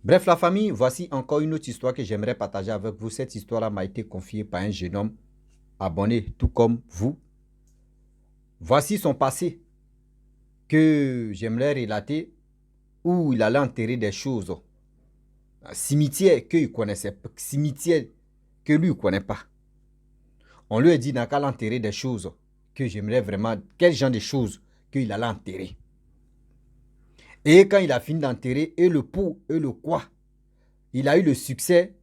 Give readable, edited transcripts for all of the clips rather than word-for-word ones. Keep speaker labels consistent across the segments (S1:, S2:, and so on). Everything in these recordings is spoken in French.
S1: Bref, la famille, voici encore une autre histoire que j'aimerais partager avec vous. Cette histoire-là m'a été confiée par un jeune homme abonné, tout comme vous. Voici son passé que j'aimerais relater où il allait enterrer des choses. Un cimetière qu'il connaissait, cimetière que lui ne connaît pas. On lui a dit n'a qu'à l'enterrer des choses que j'aimerais vraiment, quel genre de choses qu'il allait enterrer. Et quand il a fini d'enterrer, et le pot, et le quoi, il a eu le succès,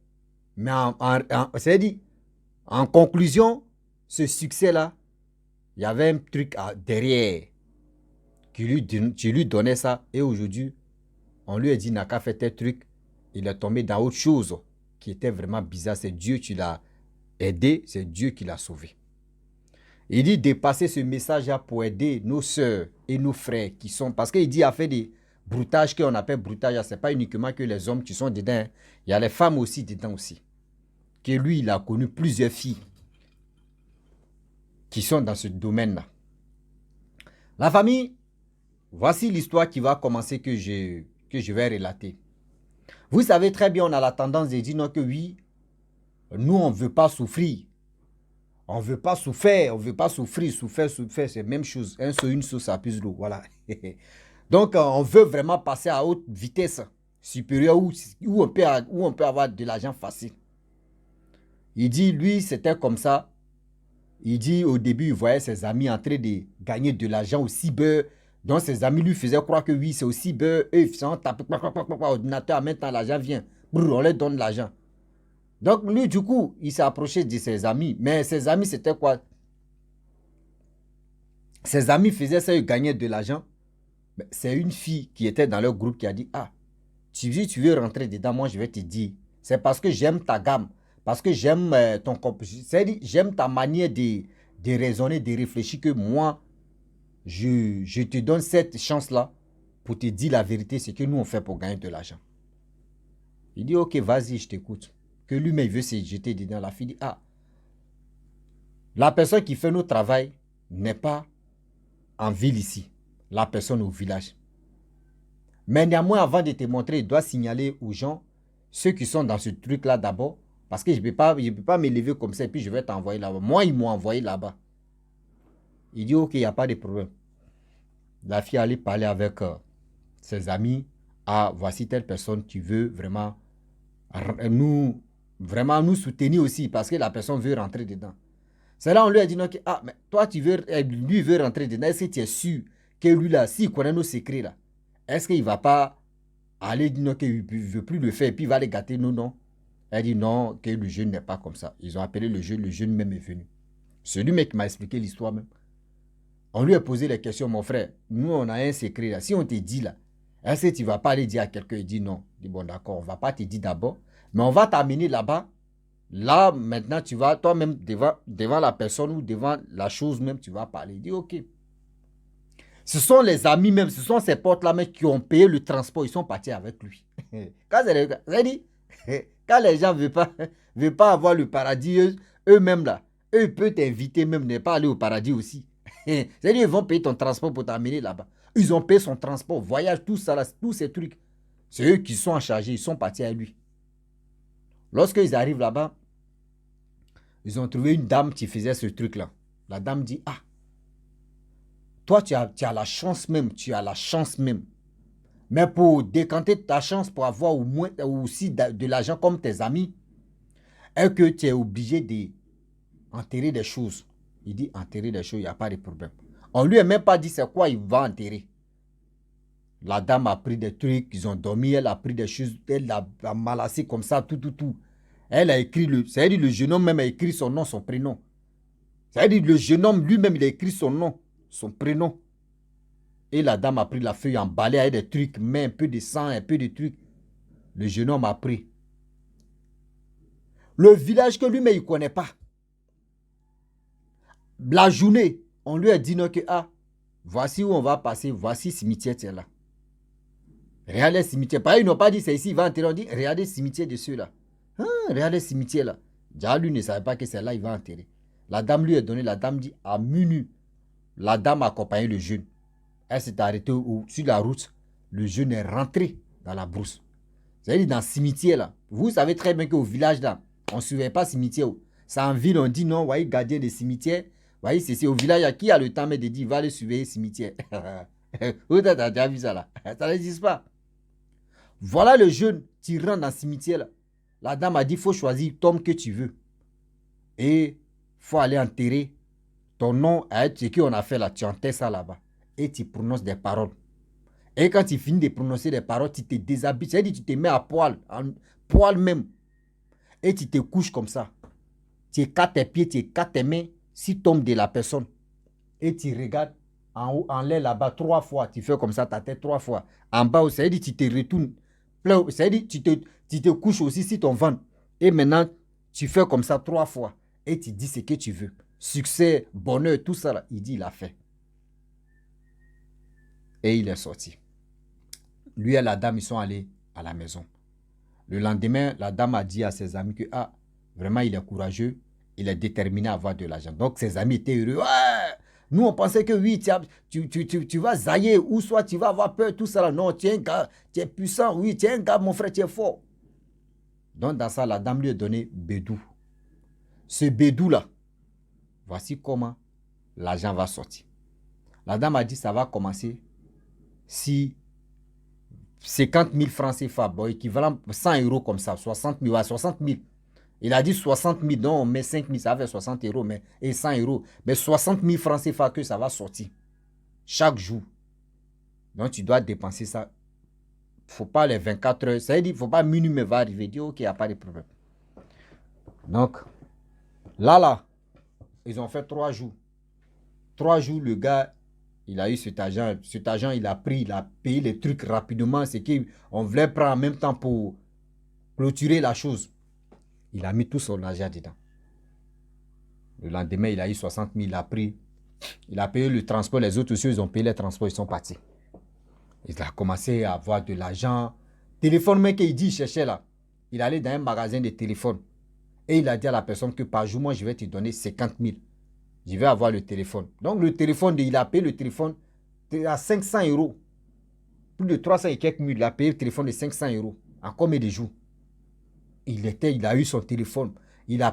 S1: mais c'est-à-dire, en conclusion, ce succès-là, il y avait un truc derrière qui lui donnait ça. Et aujourd'hui, on lui a dit n'a qu'à faire tel truc. Il est tombé dans autre chose qui était vraiment bizarre. C'est Dieu qui l'a aidé, c'est Dieu qui l'a sauvé. Il dit de passer ce message-là pour aider nos soeurs et nos frères qui sont... Parce qu'il dit à faire des broutages qu'on appelle broutages. Ce n'est pas uniquement que les hommes qui sont dedans. Hein. Il y a les femmes aussi dedans aussi. Que lui, il a connu plusieurs filles qui sont dans ce domaine-là. La famille, voici l'histoire qui va commencer que je vais relater. Vous savez très bien, on a la tendance de dire non, que oui, nous, on ne veut pas souffrir. On ne veut pas souffrir, on ne veut pas souffrir, souffrir, c'est la même chose. Un seau, une sauce, ça puse l'eau, voilà. Donc, on veut vraiment passer à haute vitesse supérieure où on peut avoir de l'argent facile. Il dit, lui, c'était comme ça. Il dit, au début, il voyait ses amis en train de gagner de l'argent au cyber. Donc, ses amis lui faisaient croire que oui, c'est au cyber. Eux, ils faisaient taper, ordinateur, en même temps, l'argent vient. On leur donne l'argent. Donc, lui, du coup, il s'est approché de ses amis. Mais ses amis, c'était quoi? Ses amis faisaient ça, ils gagnaient de l'argent. C'est une fille qui était dans leur groupe qui a dit, ah, tu veux rentrer dedans, moi, je vais te dire. C'est parce que j'aime ta gamme. Parce que j'aime ton comportement. C'est-à-dire, j'aime ta manière de raisonner, de réfléchir que moi, je te donne cette chance-là pour te dire la vérité, c'est que nous, on fait pour gagner de l'argent. Il dit, ok, vas-y, je t'écoute. Que lui-même, il veut se jeter dedans. La fille dit, ah, la personne qui fait notre travail n'est pas en ville ici. La personne au village. Mais néanmoins, avant de te montrer, il doit signaler aux gens, ceux qui sont dans ce truc-là d'abord, parce que je ne peux pas me lever comme ça et puis je vais t'envoyer là-bas. Moi, ils m'ont envoyé là-bas. Il dit, ok, il n'y a pas de problème. La fille allait parler avec ses amis. Ah, voici telle personne qui veut vraiment nous soutenir aussi parce que la personne veut rentrer dedans. C'est là on lui a dit, non, que, ah, mais toi, lui veut rentrer dedans. Est-ce que tu es sûr que lui là, s'il connaît nos secrets là, est-ce qu'il ne va pas aller dire non, qu'il ne veut plus le faire et puis il va les gâter? Non, non. Elle dit non, que le jeune n'est pas comme ça. Ils ont appelé le jeune même est venu. C'est lui-même qui m'a expliqué l'histoire même. On lui a posé les questions, mon frère. Nous, on a un secret là. Si on te dit là, est-ce que tu ne vas pas aller dire à quelqu'un? Il dit non. Il dit bon, d'accord, on ne va pas te dire d'abord, mais on va t'amener là-bas. Là, maintenant, tu vas toi-même devant la personne ou devant la chose même, tu vas parler. Il dit ok. Ce sont les amis même, ce sont ces potes-là même qui ont payé le transport. Ils sont partis avec lui. Quand quand les gens ne veulent pas avoir le paradis, eux-mêmes là, eux peuvent t'inviter même ne pas aller au paradis aussi. C'est-à-dire ils vont payer ton transport pour t'amener là-bas. Ils ont payé son transport, voyage, tout ça, là, tous ces trucs. C'est eux qui sont en charge, ils sont partis à lui. Lorsqu'ils arrivent là-bas, ils ont trouvé une dame qui faisait ce truc-là. La dame dit, ah, toi tu as la chance même, tu as la chance même. Mais pour décanter ta chance, pour avoir au moins aussi de l'argent comme tes amis, est que tu es obligé d'enterrer des choses. Il dit enterrer des choses, il n'y a pas de problème. On lui a même pas dit c'est quoi il va enterrer. La dame a pris des trucs, ils ont dormi, elle a pris des choses, elle a malassé comme ça, tout. Elle a écrit, c'est-à-dire le jeune homme même a écrit son nom, son prénom. C'est-à-dire le jeune homme lui-même, il a écrit son nom, son prénom. Et la dame a pris la feuille emballée avec des trucs, mais un peu de sang, un peu de trucs. Le jeune homme a pris. Le village que lui-même, il ne connaît pas. La journée, on lui a dit non que, ah, voici où on va passer, voici le cimetière, tiens là. Regardez le cimetière. Pareil, ils n'ont pas dit c'est ici, il va enterrer. On dit, regardez le cimetière de ceux-là. Regardez le cimetière là. Déjà, lui ne savait pas que c'est là il va enterrer. La dame lui a donné, la dame dit, à minuit, la dame a accompagné le jeune. Elle s'est arrêtée sur la route. Le jeune est rentré dans la brousse. C'est-à-dire dans le cimetière là. Vous savez très bien qu'au village là, on ne surveille pas le cimetière. C'est en ville, on dit non, vous voyez, gardien des cimetières. Vous voyez, c'est au village, qui a le temps de dire, va aller surveiller le cimetière. Vous avez déjà vu ça là? Ça n'existe pas. Voilà le jeune tyran dans le cimetière là. La dame a dit, il faut choisir tombe que tu veux. Et il faut aller enterrer ton nom avec ce qu'on a fait là. Tu enterres ça là-bas. Et tu prononces des paroles. Et quand tu finis de prononcer des paroles, tu te déshabilles. C'est-à-dire tu te mets à poil, en poil même. Et tu te couches comme ça. Tu écartes tes pieds, tu écartes tes mains, si tombe de la personne. Et tu regardes en haut, en l'air là-bas 3 fois. Tu fais comme ça ta tête 3 fois. En bas, c'est-à-dire tu te retournes. C'est-à-dire tu te couches aussi sur ton ventre. Et maintenant, tu fais comme ça 3 fois. Et tu dis ce que tu veux. Succès, bonheur, tout ça là. Il dit, il a fait. Et il est sorti. Lui et la dame, ils sont allés à la maison. Le lendemain, la dame a dit à ses amis que, ah, vraiment, il est courageux, il est déterminé à avoir de l'argent. Donc, ses amis étaient heureux. Ouais! Nous, on pensait que oui, tu vas zailler, ou soit tu vas avoir peur, tout ça. Là. Non, tu es un gars, tu es puissant. Oui, tu es un gars, mon frère, tu es fort. Donc, dans ça, la dame lui a donné bédou. Ce bédou-là, voici comment l'argent va sortir. La dame a dit, ça va commencer si 50 000 francs CFA, bon, équivalent 100 euros comme ça, 60 000, 60 000. Il a dit 60 000, non, on met 5 000, ça fait 60 euros, mais, et 100 euros. Mais 60 000 francs CFA que ça va sortir chaque jour. Donc, tu dois dépenser ça. Il ne faut pas les 24 heures. Ça veut dire, il ne faut pas minuit, mais va arriver. Dire, ok, il n'y a pas de problème. Donc, là, ils ont fait 3 jours. 3 jours, le gars, il a eu cet argent. Cet argent, il a pris, il a payé les trucs rapidement. C'est qu'on voulait prendre en même temps pour clôturer la chose. Il a mis tout son argent dedans. Le lendemain, il a eu 60 000, il a pris. Il a payé le transport. Les autres aussi, ils ont payé les transports, ils sont partis. Il a commencé à avoir de l'argent. Téléphone, mec, il dit, il cherchait là. Il allait dans un magasin de téléphone. Et il a dit à la personne que par jour, moi, je vais te donner 50 000. Je vais avoir le téléphone. Donc, le téléphone, il a payé le téléphone à 500 euros. Plus de 300 et quelques mille. Il a payé le téléphone de 500 euros. En combien de jours? Il a eu son téléphone. Il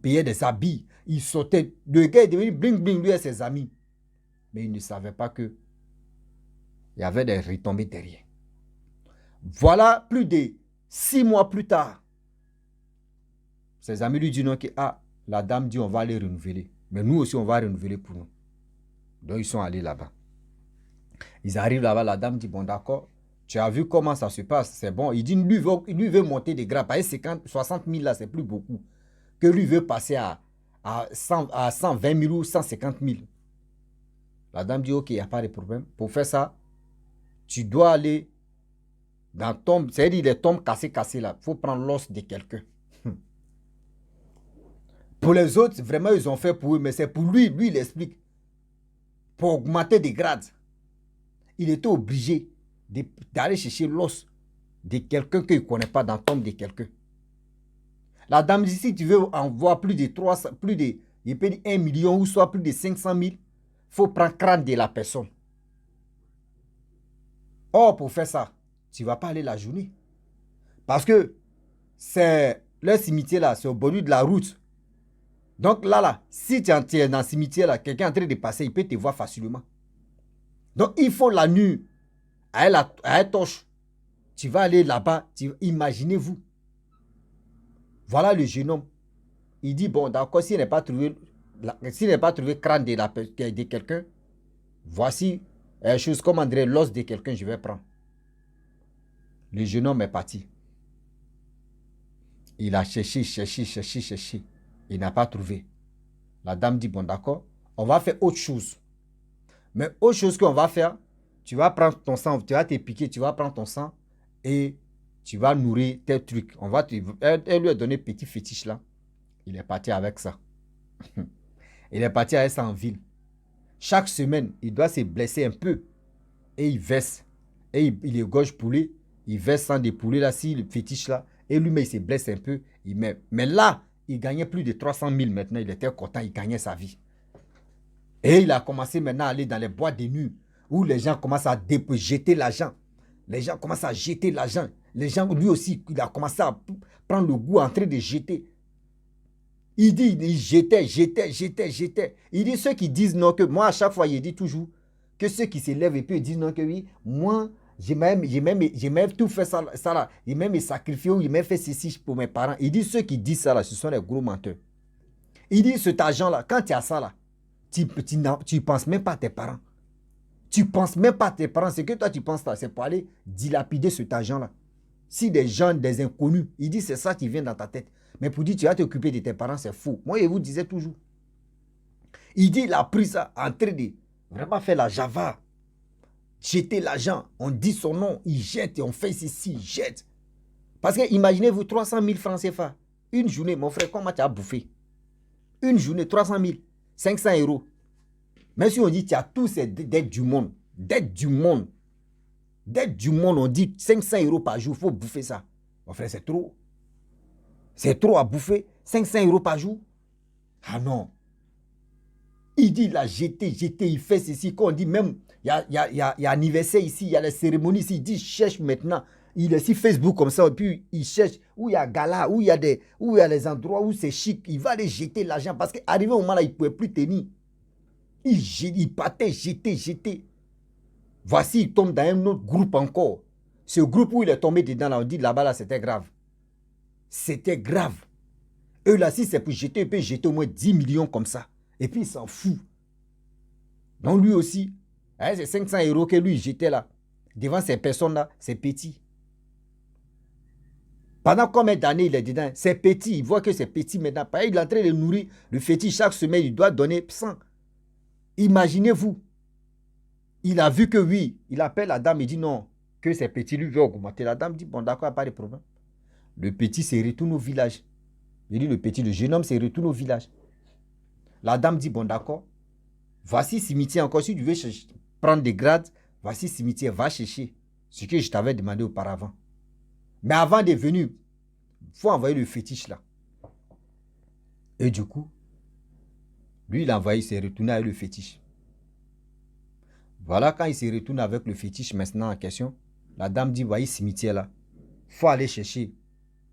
S1: payait des habits. Il sortait. Le gars est devenu bling bling, lui et ses amis. Mais il ne savait pas que il y avait des retombées derrière. Voilà, plus de 6 mois plus tard. Ses amis lui disent non, que la dame dit on va les renouveler. Mais nous aussi, on va renouveler pour nous. Donc, ils sont allés là-bas. Ils arrivent là-bas, la dame dit, bon, d'accord, tu as vu comment ça se passe, c'est bon. Il dit, lui veut monter des grades. Parce que 60 000 là, c'est plus beaucoup. Que lui veut passer à 120 000 ou 150 000. La dame dit, ok, il n'y a pas de problème. Pour faire ça, tu dois aller dans tombe, c'est-à-dire les tombes cassées là. Il faut prendre l'os de quelqu'un. Pour les autres, vraiment, ils ont fait pour eux, mais c'est pour lui, il explique. Pour augmenter des grades. Il était obligé d'aller chercher l'os de quelqu'un qu'il ne connaît pas dans la tombe de quelqu'un. La dame dit, si tu veux en voir plus de 300, plus de, il peut dire 1 million ou soit plus de 500 000, il faut prendre le crâne de la personne. Or, pour faire ça, tu ne vas pas aller la journée. Parce que c'est le cimetière là, c'est au bord de la route. Donc là, si tu es dans le cimetière là, quelqu'un est en train de passer, il peut te voir facilement. Donc, il faut la nuit, à la torche. Tu vas aller là-bas, imaginez-vous. Voilà le jeune homme. Il dit, bon, d'accord, s'il n'est pas trouvé crâne de quelqu'un, voici une chose comme André, l'os de quelqu'un, je vais prendre. Le jeune homme est parti. Il a cherché. Il n'a pas trouvé. La dame dit, bon, d'accord, on va faire autre chose. Mais autre chose qu'on va faire, tu vas prendre ton sang, tu vas te piquer, tu vas prendre ton sang et tu vas nourrir tes trucs. Elle lui a donné petit fétiche là. Il est parti avec ça. Il est parti avec ça en ville. Chaque semaine, il doit se blesser un peu et il verse. Et il égorge poulet, il verse sang de poulet là, si le fétiche là, et lui-même il se blesse un peu, il met. Mais là, il gagnait plus de 300 000 maintenant, il était content, il gagnait sa vie. Et il a commencé maintenant à aller dans les boîtes de nuit où les gens commencent à jeter l'argent. Les gens commencent à jeter l'argent. les gens, lui aussi, il a commencé à prendre le goût en train de jeter. Il dit, il jetait. Il dit, ceux qui disent non, que moi, à chaque fois, il dit toujours que ceux qui se lèvent et puis ils disent non, que oui, moi, j'ai même tout fait ça là. J'ai même sacrifié ou j'ai même fait ceci pour mes parents. Il dit, ceux qui disent ça là, ce sont les gros menteurs. Il dit, cet argent-là, quand tu as ça là, tu ne penses même pas à tes parents. Tu ne penses même pas à tes parents. Ce que toi, tu penses là, c'est pour aller dilapider cet argent-là. Si des gens, des inconnus, il dit, c'est ça qui vient dans ta tête. Mais pour dire, tu vas t'occuper de tes parents, c'est faux. Moi, je vous disais toujours. Il dit, il a pris ça en train de vraiment faire la java. Jeter l'argent. On dit son nom, il jette et on fait ceci, il jette. Parce que imaginez-vous 300 000 francs CFA. Une journée, mon frère, comment tu as bouffé? Une journée, 300 000, 500 euros. Même si on dit, tu as tous ces dettes du monde. Dettes du monde. Dettes du monde, on dit 500 euros par jour, il faut bouffer ça. Mon frère, c'est trop. C'est trop à bouffer. 500 euros par jour. Ah non. Il dit, il a jeté, il fait ceci. Quand on dit même, il y a anniversaire ici, il y a les cérémonies ici. Il dit, cherche maintenant. Il est sur Facebook comme ça, et puis il cherche où il y a gala, où il y a les endroits où c'est chic. Il va aller jeter l'argent parce qu'arrivé au moment là, il ne pouvait plus tenir. Il partait, jeter. Voici, il tombe dans un autre groupe encore. Ce groupe où il est tombé dedans, là, on dit là-bas, là, c'était grave. C'était grave. Eux, là, si c'est pour jeter, ils peuvent jeter au moins 10 millions comme ça. Et puis, il s'en fout. Donc, lui aussi, hein, c'est 500 euros que lui, il jetait là. Devant ces personnes-là, c'est petit. Pendant combien d'années il est dedans? C'est petit. Il voit que c'est petit maintenant. Il est en train de nourrir le fétiche chaque semaine. Il doit donner 100. Imaginez-vous. Il a vu que oui. Il appelle la dame. Il dit non. Que c'est petit. Lui veut augmenter. La dame dit bon, d'accord, pas de problème. Le petit se retourne au village. Il dit le jeune homme se retourne au village. La dame dit bon, d'accord. Voici cimetière encore. Si tu veux prendre des grades, voici cimetière. Va chercher ce que je t'avais demandé auparavant. Mais avant de venir, il faut envoyer le fétiche là. Et du coup, lui, il a envoyé, il s'est retourné avec le fétiche. Voilà, quand il s'est retourné avec le fétiche maintenant en question, la dame dit, voyez cimetière là, il faut aller chercher.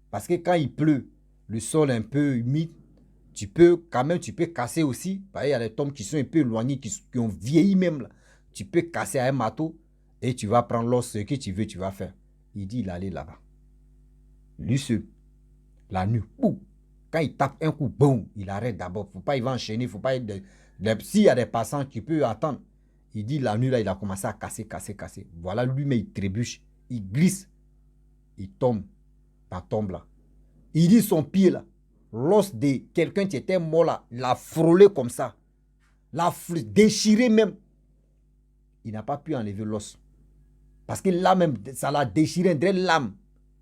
S1: Parce que quand il pleut, le sol est un peu humide, tu peux casser aussi. Il y a les tombes qui sont un peu éloignées, qui ont vieilli même là. Tu peux casser à un marteau et tu vas prendre l'os, ce que tu veux, tu vas faire. Il dit, il allait là-bas. Lui seul, la nuit, quand il tape un coup, boum, il arrête d'abord. Il ne faut pas, il va enchaîner, il ne faut pas... S'il y a des passants qui peuvent attendre, il dit la nuit là, il a commencé à casser. Voilà, lui-même, il trébuche, il glisse, il tombe, par tombe là. Il dit son pied là, l'os de quelqu'un qui était mort là, l'a frôlé comme ça, l'a déchiré même. Il n'a pas pu enlever l'os. Parce que là même, ça l'a déchiré, un vrai lame,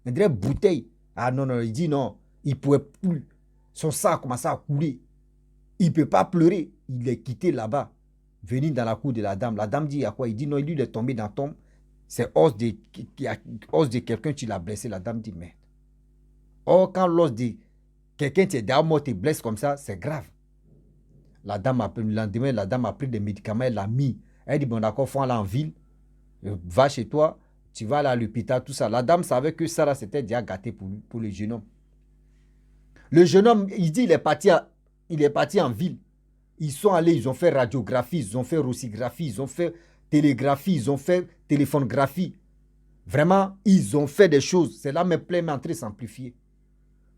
S1: un vrai bouteille. Ah non, il dit non, il ne pouvait plus. Son sang a commencé à couler. Il ne peut pas pleurer. Il est quitté là-bas, venu dans la cour de la dame. La dame dit, il y a quoi? Il dit non, lui, il est tombé dans la tombe. C'est os de quelqu'un, tu l'as blessé. La dame dit, merde. Or, quand l'os de quelqu'un qui est déjà mort te blesse comme ça, c'est grave. Le lendemain, la dame a pris des médicaments, elle l'a mis. Elle dit, bon d'accord, faut aller en ville. Va chez toi, tu vas aller à l'hôpital, tout ça. La dame savait que ça, c'était déjà gâté pour le jeune homme. Le jeune homme, il dit, il est parti en ville. Ils sont allés, ils ont fait radiographie, ils ont fait rossigraphie, ils ont fait télégraphie, ils ont fait téléphonographie. Vraiment, ils ont fait des choses. C'est là même plein entrée s'amplifier.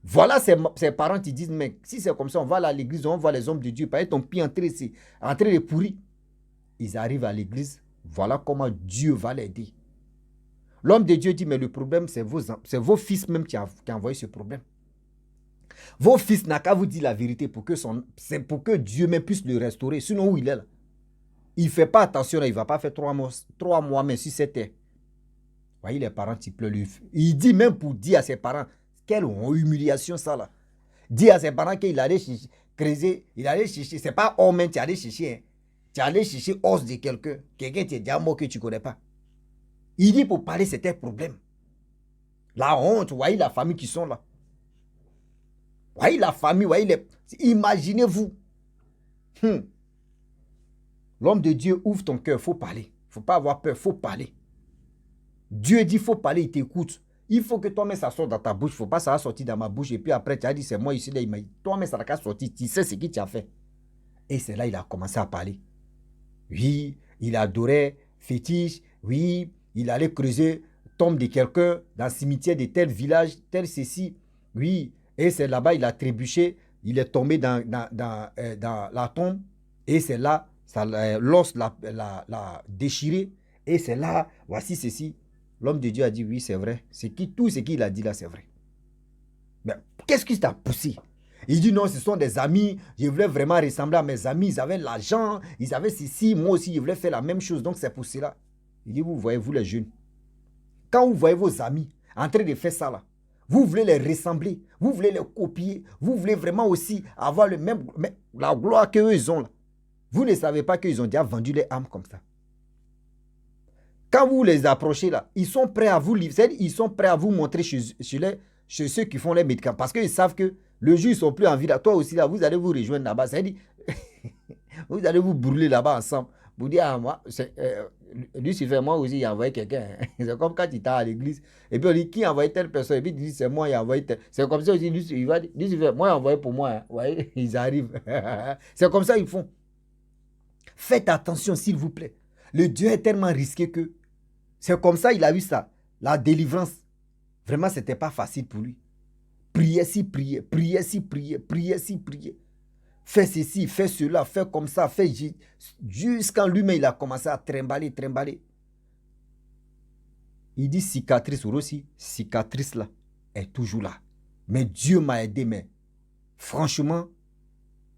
S1: Voilà ses parents qui disent, mais si c'est comme ça, on va aller à l'église, on voit les hommes de Dieu. Pas ton pied entré de pourri. Ils arrivent à l'église. Voilà comment Dieu va l'aider. L'homme de Dieu dit, mais le problème, c'est vos fils même qui ont envoyé ce problème. Vos fils n'ont qu'à vous dire la vérité c'est pour que Dieu même puisse le restaurer. Sinon, où il est là? Il ne fait pas attention, là, il ne va pas faire 3 mois, mais si c'était. Voyez les parents qui pleurent. Il dit même pour dire à ses parents, quelle humiliation ça là. Dit à ses parents qu'il allait creuser, il allait chercher, c'est pas homme, tu allais chercher. Hein. Tu allais chercher os de quelqu'un qui est déjà mort que tu ne connais pas. Il dit pour parler, c'était un problème. La honte, voyez la famille qui sont là. Voyez la famille, voyez les... Imaginez-vous. L'homme de Dieu, ouvre ton cœur, il faut parler. Il ne faut pas avoir peur, il faut parler. Dieu dit, il faut parler, il t'écoute. Il faut que toi-même ça sorte dans ta bouche. Il ne faut pas ça sortir dans ma bouche. Et puis après, tu as dit, c'est moi ici. Toi-même, ça n'a qu'à sortir. Tu sais ce que tu as fait. Et c'est là qu'il a commencé à parler. Oui, il adorait fétiche. Oui, il allait creuser tombe de quelqu'un dans le cimetière de tel village, tel ceci. Oui, et c'est là-bas, il a trébuché. Il est tombé dans la tombe. Et c'est là, l'os l'a déchiré. Et c'est là, voici ceci. L'homme de Dieu a dit, oui, c'est vrai. Tout ce qu'il a dit là, c'est vrai. Mais qu'est-ce qui t'a poussé? Il dit non, ce sont des amis. Je voulais vraiment ressembler à mes amis. Ils avaient l'argent, ils avaient ceci. Moi aussi, je voulais faire la même chose. Donc, c'est pour cela. Il dit, vous voyez, vous les jeunes, quand vous voyez vos amis en train de faire ça là, vous voulez les ressembler, vous voulez les copier, vous voulez vraiment aussi avoir le même, la gloire qu'eux ils ont là. Vous ne savez pas qu'ils ont déjà vendu les âmes comme ça. Quand vous les approchez là, ils sont prêts à vous livrer, ils sont prêts à vous montrer chez ceux qui font les médicaments. Parce qu'ils savent que le jour ils ne sont plus en vie là, toi aussi là, vous allez vous rejoindre là-bas. C'est-à-dire, vous allez vous brûler là-bas ensemble. Vous dites, ah moi, Lucifer, moi aussi, il a envoyé quelqu'un. C'est comme quand il était à l'église. Et puis on dit, qui a envoyé telle personne? Et puis il dit, c'est moi, il a envoyé telle. C'est comme ça aussi, Lucifer, moi, il a envoyé pour moi. Hein. Vous voyez, ils arrivent. C'est comme ça ils font. Faites attention, s'il vous plaît. Le Dieu est tellement risqué que c'est comme ça il a eu ça. La délivrance. Vraiment, ce n'était pas facile pour lui. Priez si priez, priez si priez, priez si priez. Fais ceci, fais cela, fais comme ça, fais jusqu'en lui-même, il a commencé à trimballer, trimballer. Il dit cicatrice, aussi, cicatrice là, est toujours là. Mais Dieu m'a aidé, mais franchement,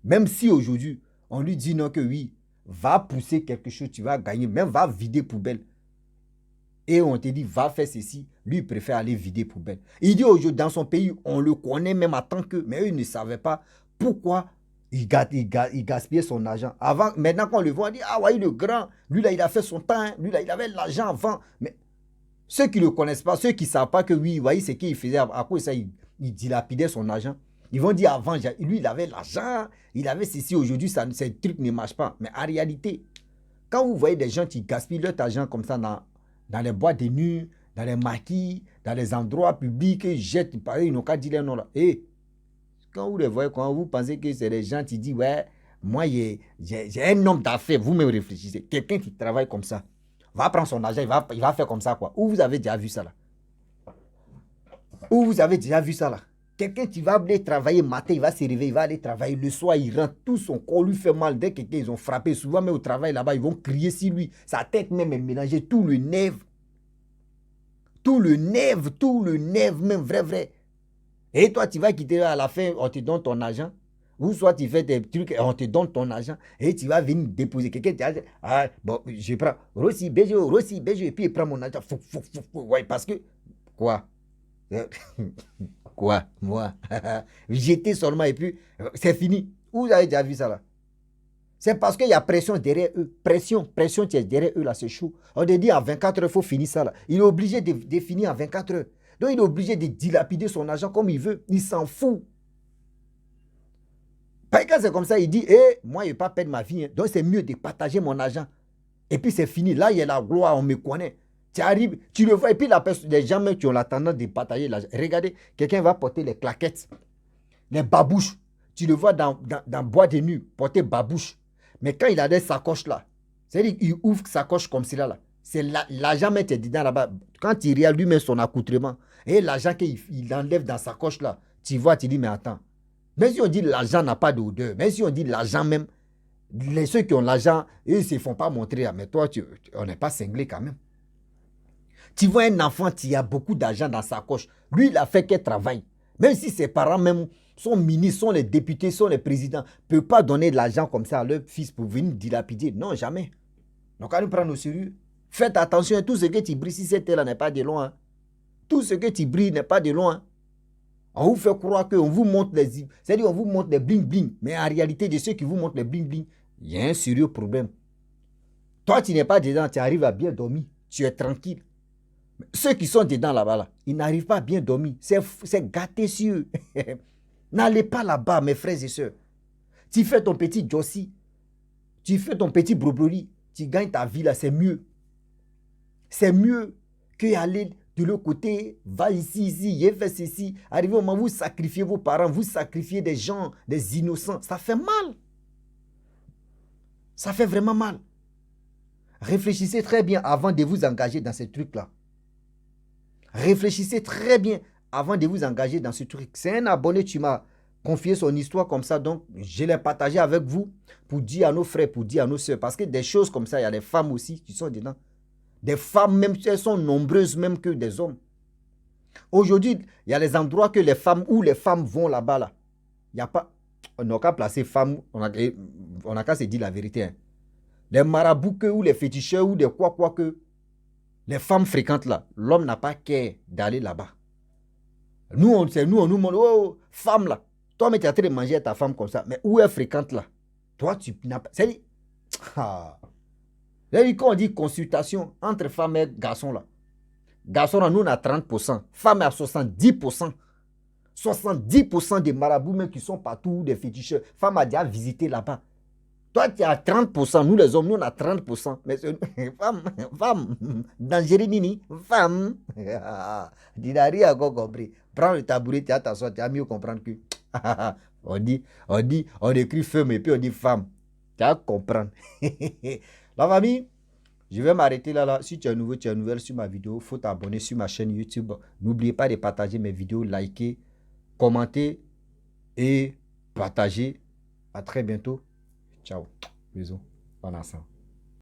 S1: même si aujourd'hui, on lui dit non que oui, va pousser quelque chose, tu vas gagner, même va vider poubelle. Et on te dit, va faire ceci, lui il préfère aller vider poubelle. Il dit aujourd'hui, dans son pays, on le connaît même en tant que, mais eux ne savaient pas pourquoi il gaspillait son argent. Avant, maintenant qu'on le voit, on dit, ah ouais, le grand, lui là, il a fait son temps, hein. Lui là, il avait l'argent avant. Mais ceux qui ne le connaissent pas, ceux qui ne savent pas que oui, vous voyez ce qu'il faisait, à quoi ça, il dilapidait son argent. Ils vont dire avant, lui, il avait l'argent, il avait ceci, aujourd'hui, ce truc ne marche pas. Mais en réalité, quand vous voyez des gens qui gaspillent leur argent comme ça dans les boîtes de nuit, dans les maquis, dans les endroits publics, ils jettent, ils n'ont qu'à dire les noms là. Et quand vous les voyez, quand vous pensez que c'est des gens qui disent, ouais, moi, j'ai un homme d'affaires, vous-même réfléchissez. Quelqu'un qui travaille comme ça, va prendre son argent, il va faire comme ça, quoi. Où vous avez déjà vu ça là? Où vous avez déjà vu ça là? Quelqu'un qui va aller travailler matin, il va se réveiller, il va aller travailler. Le soir, il rentre, tout son corps lui fait mal. Dès que quelqu'un, ils ont frappé, souvent même au travail là-bas, ils vont crier sur lui. Sa tête même est mélangée, tout le nerf. Tout le nerf même, vrai. Et toi, tu vas quitter à la fin, on te donne ton argent. Ou soit tu fais des trucs, on te donne ton argent. Et tu vas venir déposer. Quelqu'un te dit, ah, bon, je prends Rossi, Béjo, et puis il prend mon argent. Ouais, parce que, quoi? Quoi? Moi? J'étais seulement et puis, c'est fini. Vous avez déjà vu ça là? C'est parce qu'il y a pression derrière eux. Pression qui est derrière eux là, c'est chaud. On te dit en 24 heures, il faut finir ça là. Il est obligé de finir en 24 heures. Donc il est obligé de dilapider son argent comme il veut. Il s'en fout. Parce que c'est comme ça, il dit, moi, je ne vais pas perdre ma vie. Hein. Donc c'est mieux de partager mon argent. Et puis c'est fini. Là, il y a la gloire, on me connaît. Tu arrives, tu le vois. Et puis les gens même qui ont la tendance de partager l'argent. Regardez, quelqu'un va porter les claquettes, les babouches. Tu le vois dans boîte de nuit, porter babouche. Mais quand il a des sacoches là, c'est-à-dire qu'il ouvre sa coche comme cela là. C'est l'argent met dedans là-bas. Quand il regarde lui-même son accoutrement, et l'argent qu'il enlève dans sa coche là, tu vois, tu dis, mais attends. Même si on dit l'argent n'a pas d'odeur, même si on dit l'argent même, ceux qui ont l'argent, ils ne se font pas montrer. Mais toi, on n'est pas cinglé quand même. Tu vois un enfant qui a beaucoup d'argent dans sa coche. Lui, il a fait qu'un travail. Même si ses parents même sont ministres, sont les députés, sont les présidents, ne peuvent pas donner de l'argent comme ça à leur fils pour venir dilapider. Non, jamais. Donc, à nous prendre au sérieux. Faites attention, tout ce que tu brilles si cette terre-là n'est pas de loin. Tout ce que tu brilles n'est pas de loin. On vous fait croire qu'on vous montre les... C'est-à-dire on vous montre les bling-bling. Mais en réalité, de ceux qui vous montrent les bling-bling, il y a un sérieux problème. Toi, tu n'es pas dedans, tu arrives à bien dormir. Tu es tranquille. Ceux qui sont dedans là-bas, là, ils n'arrivent pas à bien dormir. C'est gâté sur eux. N'allez pas là-bas, mes frères et sœurs. Tu fais ton petit jossi. Tu fais ton petit brobroli. Tu gagnes ta vie là, c'est mieux. C'est mieux qu'aller de l'autre côté, va ici, il fait ceci. Arrivé au moment où vous sacrifiez vos parents, vous sacrifiez des gens, des innocents. Ça fait mal. Ça fait vraiment mal. Réfléchissez très bien avant de vous engager dans ces trucs-là. Réfléchissez très bien avant de vous engager dans ce truc. C'est un abonné, tu m'as confié son histoire comme ça, donc je l'ai partagé avec vous pour dire à nos frères, pour dire à nos soeurs. Parce que des choses comme ça, il y a des femmes aussi qui sont dedans. Des femmes, même si elles sont nombreuses, même que des hommes. Aujourd'hui, il y a les endroits que les femmes, où les femmes vont là-bas, là. Il n'y a pas... On n'a qu'à placer femmes, on n'a qu'à se dire la vérité. Hein. Les marabouts que, ou les féticheurs, ou des quoi que, les femmes fréquentent là. L'homme n'a pas qu'à d'aller là-bas. Nous, on nous demande, oh, femme là. Toi, mais tu es en train de manger à ta femme comme ça. Mais où elle fréquente là? Toi, tu n'as pas... C'est-à-dire... Ah. Quand on dit consultation entre femmes et garçons là. Garçons là, nous on a 30%. Femmes à 70%. 70% des marabouts même qui sont partout, des féticheurs. Femmes a déjà visité là-bas. Toi, tu as 30%. Nous les hommes, nous on a 30%. Mais femme, dangereux nini, femme. Tu n'as rien encore compris. Prends le tabouret, tu as t'asseoir, tu as mieux comprendre que... on écrit femme et puis on dit femme. Tu as comprendre. La famille, je vais m'arrêter là. Si tu es nouveau, tu es nouvelle sur ma vidéo, il faut t'abonner sur ma chaîne YouTube. N'oubliez pas de partager mes vidéos, liker, commenter et partager. À très bientôt. Ciao. Bisous. Bon ensemble.